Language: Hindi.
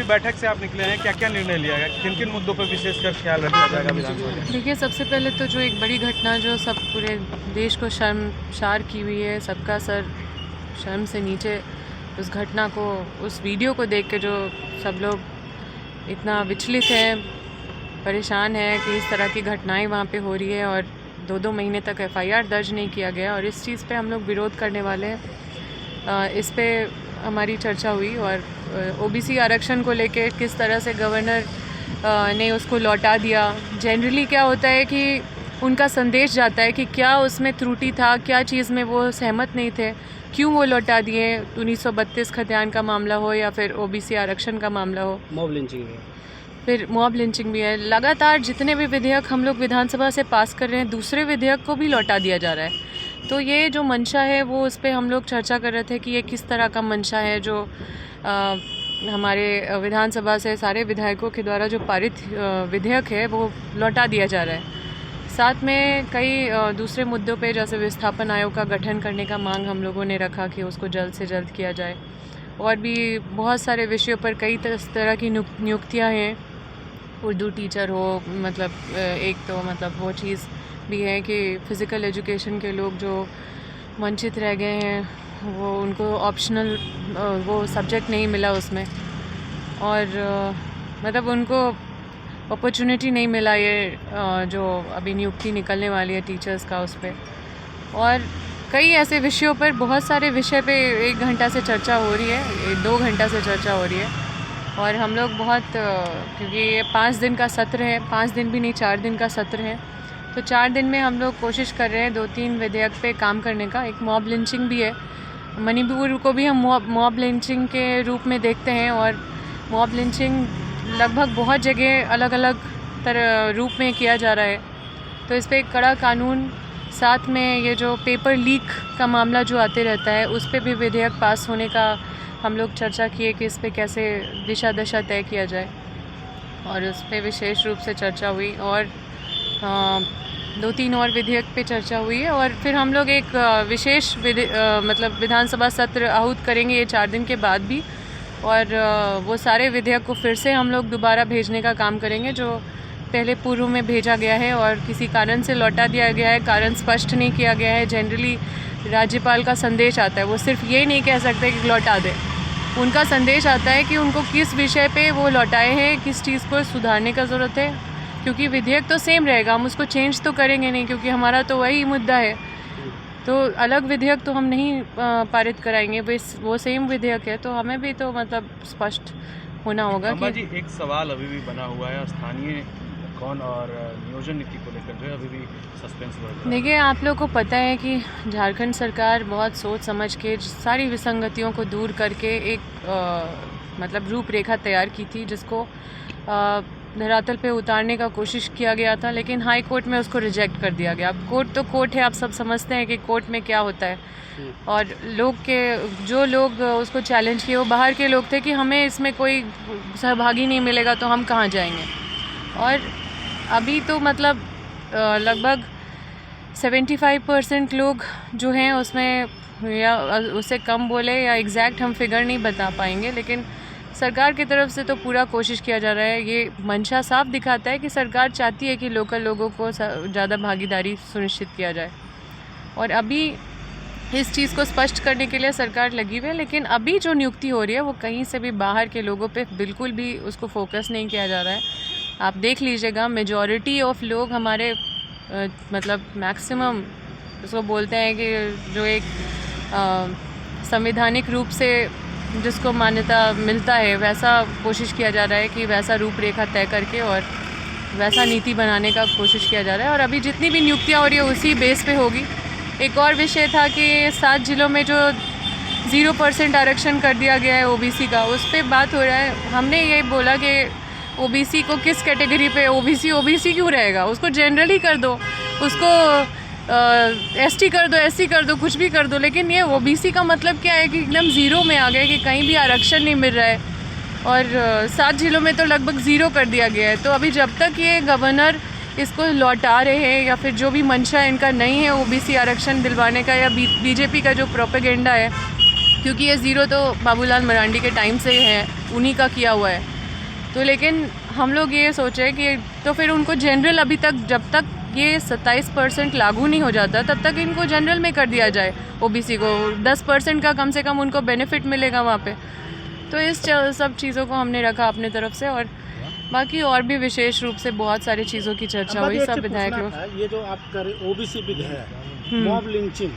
अभी बैठक से आप निकले हैं, क्या क्या निर्णय लिया गया, किन किन मुद्दों पर विशेषकर ख्याल रखा जाएगा विधानसभा में? देखिए, सबसे पहले तो जो एक बड़ी घटना जो सब पूरे देश को शर्मसार की हुई है, सबका सर शर्म से नीचे उस घटना को, उस वीडियो को देख के जो सब लोग इतना विचलित हैं, परेशान है कि इस तरह की घटनाएं वहाँ पे हो रही है और 2-2 महीने तक एफआईआर दर्ज नहीं किया गया और इस चीज़ पे हम लोग विरोध करने वाले हैं। इस पे हमारी चर्चा हुई और ओबीसी आरक्षण को लेके किस तरह से गवर्नर ने उसको लौटा दिया। जनरली क्या होता है कि उनका संदेश जाता है कि क्या उसमें त्रुटि था, क्या चीज़ में वो सहमत नहीं थे, क्यों वो लौटा दिए। 1932 खतियान का मामला हो या फिर ओबीसी आरक्षण का मामला हो, मॉब लिंचिंग है, फिर मॉब लिंचिंग भी है। लगातार जितने भी विधेयक हम लोग विधानसभा से पास कर रहे हैं, दूसरे विधेयक को भी लौटा दिया जा रहा है। तो ये जो मंशा है वो उस पर हम लोग चर्चा कर रहे थे कि ये किस तरह का मंशा है जो हमारे विधानसभा से सारे विधायकों के द्वारा जो पारित विधेयक है वो लौटा दिया जा रहा है। साथ में कई दूसरे मुद्दों पे जैसे विस्थापन आयोग का गठन करने का मांग हम लोगों ने रखा कि उसको जल्द से जल्द किया जाए। और भी बहुत सारे विषयों पर कई तरह की नियुक्तियाँ हैं। उर्दू टीचर हो, मतलब एक तो मतलब वो चीज़ भी है कि फ़िज़िकल एजुकेशन के लोग जो वंचित रह गए हैं वो उनको ऑप्शनल वो सब्जेक्ट नहीं मिला उसमें और मतलब उनको अपॉर्चुनिटी नहीं मिला ये जो अभी नियुक्ति निकलने वाली है टीचर्स का उस पर। और कई ऐसे विषयों पर, बहुत सारे विषय पे 1 घंटा से चर्चा हो रही है, 2 घंटा से चर्चा हो रही है और हम लोग बहुत, क्योंकि ये 5 दिन का सत्र है, 5 दिन भी नहीं 4 दिन का सत्र है, तो 4 दिन में हम लोग कोशिश कर रहे हैं 2-3 विधेयक पे काम करने का। एक मॉब लिंचिंग भी है, मणिपुर को भी हम मॉब लिंचिंग के रूप में देखते हैं और मॉब लिंचिंग लगभग बहुत जगह अलग अलग तरह रूप में किया जा रहा है। तो इस पर एक कड़ा कानून, साथ में ये जो पेपर लीक का मामला जो आते रहता है उस पर भी विधेयक पास होने का हम लोग चर्चा किए कि इस पर कैसे दिशा दशा तय किया जाए और उस पर विशेष रूप से चर्चा हुई। और 2-3 और विधेयक पे चर्चा हुई है और फिर हम लोग एक विशेष मतलब विधानसभा सत्र आहूत करेंगे ये 4 दिन के बाद भी और वो सारे विधेयक को फिर से हम लोग दोबारा भेजने का काम करेंगे जो पहले पूर्व में भेजा गया है और किसी कारण से लौटा दिया गया है, कारण स्पष्ट नहीं किया गया है। जनरली राज्यपाल का संदेश आता है, वो सिर्फ ये नहीं कह सकते कि लौटा दे, उनका संदेश आता है कि उनको किस विषय पे वो लौटाए हैं, किस चीज़ को सुधारने का ज़रूरत है, क्योंकि विधेयक तो सेम रहेगा, हम उसको चेंज तो करेंगे नहीं क्योंकि हमारा तो वही मुद्दा है। तो अलग विधेयक तो हम नहीं पारित कराएंगे, वो सेम विधेयक है, तो हमें भी तो मतलब स्पष्ट होना होगा कि जी एक सवाल अभी भी बना हुआ है, स्थानीय कौन और नियोजन नीति को लेकर जो है अभी भी सस्पेंस बढ़ रहा है। देखिए, आप लोग को पता है कि झारखंड सरकार बहुत सोच समझ के सारी विसंगतियों को दूर करके एक मतलब रूपरेखा तैयार की थी जिसको धरातल पे उतारने का कोशिश किया गया था, लेकिन हाई कोर्ट में उसको रिजेक्ट कर दिया गया। अब कोर्ट तो कोर्ट है, आप सब समझते हैं कि कोर्ट में क्या होता है। और जो लोग उसको चैलेंज किए वो बाहर के लोग थे कि हमें इसमें कोई सहभागी नहीं मिलेगा तो हम कहाँ जाएंगे। और अभी तो मतलब लगभग 75% लोग जो हैं उसमें, या उससे कम बोले या एग्जैक्ट हम फिगर नहीं बता पाएंगे, लेकिन सरकार की तरफ से तो पूरा कोशिश किया जा रहा है। ये मंशा साफ दिखाता है कि सरकार चाहती है कि लोकल लोगों को ज़्यादा भागीदारी सुनिश्चित किया जाए और अभी इस चीज़ को स्पष्ट करने के लिए सरकार लगी हुई है। लेकिन अभी जो नियुक्ति हो रही है वो कहीं से भी बाहर के लोगों पे बिल्कुल भी उसको फोकस नहीं किया जा रहा है। आप देख लीजिएगा, मेजॉरिटी ऑफ लोग हमारे मतलब मैक्सिमम उसको बोलते हैं कि जो एक संवैधानिक रूप से जिसको मान्यता मिलता है वैसा कोशिश किया जा रहा है कि वैसा रूपरेखा तय करके और वैसा नीति बनाने का कोशिश किया जा रहा है। और अभी जितनी भी नियुक्तियाँ हो रही है उसी बेस पे होगी। एक और विषय था कि 7 जिलों में जो 0% आरक्षण कर दिया गया है ओबीसी का, उस पर बात हो रहा है। हमने ये बोला कि ओबीसी को किस कैटेगरी पे, ओबीसी क्यों रहेगा, उसको जनरली कर दो, उसको एसटी कर दो, एससी कर दो, कुछ भी कर दो, लेकिन ये ओबीसी का मतलब क्या है कि एकदम ज़ीरो में आ गए कि कहीं भी आरक्षण नहीं मिल रहा है। और 7 जिलों में तो लगभग 0 कर दिया गया है। तो अभी जब तक ये गवर्नर इसको लौटा रहे हैं या फिर जो भी मंशा इनका नहीं है ओबीसी आरक्षण दिलवाने का, या बीजेपी का जो प्रोपेगेंडा है, क्योंकि ये 0 तो बाबूलाल मरांडी के टाइम से है, उन्हीं का किया हुआ है, तो लेकिन हम लोग ये सोचे कि तो फिर उनको जनरल अभी तक जब तक ये 27% लागू नहीं हो जाता तब तक इनको जनरल में कर दिया जाए, ओबीसी को 10% का कम से कम उनको बेनिफिट मिलेगा वहाँ पे। तो इस सब चीज़ों को हमने रखा अपने तरफ से, और बाकी और भी विशेष रूप से बहुत सारी चीज़ों की चर्चा हुई सब विधायक लोग। ये जो आप कर ओबीसी विधेयक, मॉब लिंचिंग,